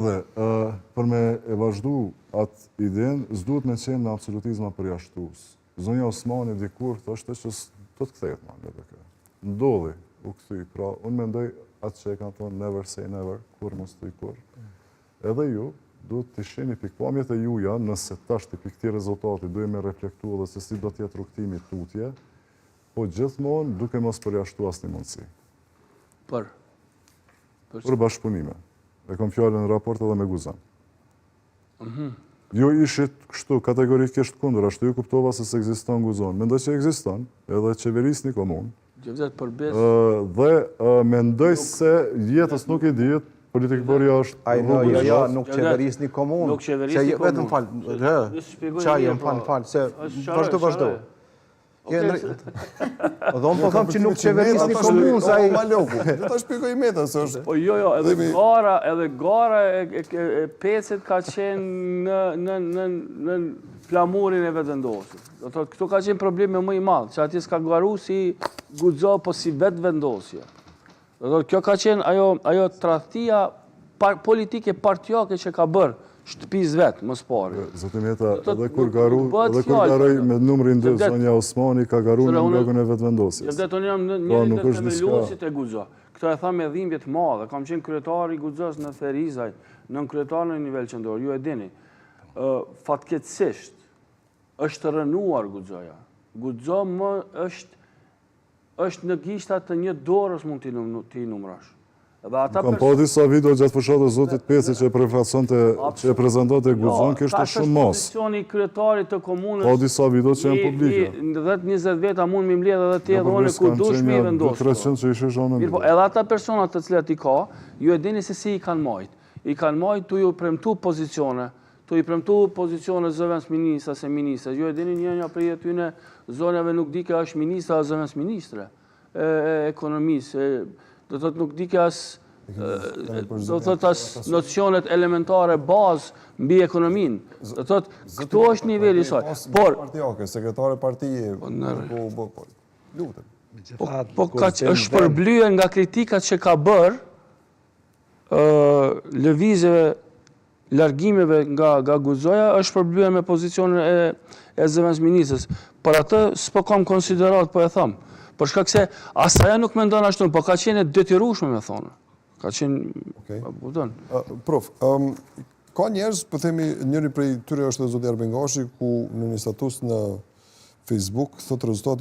Dhe, për me e vazhdu atë idenë, s'duhet me qenë në absolutizma përjashtues. Zonja Osmani dikur thoshte që do të kthehet ma nga të. Ndodhi, u kthy. Pra, unë mendoj atë që e kanë thonë never say never, kur mos thuj kur. Edhe ju, duhet të shihni pikpamjet e juja, nëse tash të pikë rezultati duhet me reflektu edhe se si do t'jetë rrugtimi tutje, po gjithmonë duke mos përjashtu asnjë mundësi. Për bashkëpunime. E kom fjallën në raport edhe me Guzan. Ju ishit kështu kategorikisht kundër, ashtu ju kuptova se s'ekziston Guzon. Mendoj që ekziston, edhe qeverisni komun. Dhe mendoj se jetës nuk i dihet, politikë bërja është rrugë. Jo, nuk qeverisni komun. Nuk qeverisni komun. Vetëm falë, qajë më falë, se vazhdo. Dhe unë po thëmë që nuk qeverisni komun, sa i... Dhe ta shpikoj metën, së është... Po jo, edhe gara e pecet ka qenë në flamurin e vetëvendosit. Këto ka qenë probleme më i madhë, që ati s'ka garu si guxo, po si vetëvendosje. Kjo ka qenë ajo tradhtia politike partijake që ka bërë shtëpis vetë, më spari. Zotim Jeta, edhe kur garoj me numrin 2, zonja Osmani ka garu në logën e vetëvendosjes. Jevdet, unë jam njëri të themeluesit e guxo. Këto e tha me dhimbje të madhe. Kam qenë kryetari i guxos në Ferizaj, nën kryetar në nivel qendror, ju e dini. Fatkeqësisht, është rënuar guxoja. Guxo më është në gishtat të një dorës mund t'i numrash. Kam pa disa video gjatë fushatë e Zotit Peci që e prezentate Guzon, kështë shumë mos. Posicioni kryetarit të komunës... Pa disa video që janë publike. Në 10-20 veta mund mi mbledhe dhe të jedhone ku dush mi vendosë. 300 që ishe zhonë në edhe ata personat të cilat i ka, ju e dini se si i kanë majt. I kanë majt të ju premtu pozicione, të ju premtu pozicione zëvens ministra se ministra. Ju e dini njënja për jetyne zonjave nuk di ka është ministra a zëvens ministre, ekonomisë, do të nuk di ka do të thotë nocionet elementare bazë mbi ekonominë. Do të thotë këto është niveli i saj. Por partijake, sekretare partije, lutem. Po është përblyer nga kritikat që ka bërë lëvizjeve, largimeve nga guxoja, është përblyer me pozicionin e zëvendës ministrës. Për atë s'po kam konsiderat, po e them. Për shkak se asaja nuk mendon ashtu, po ka qenë detyrueshme me thonë. Ka qenë... Prof, ka njerëz, po themi, njëri prej tyre është dhe zoti Erbengashi, ku në një status në Facebook thotë rezultat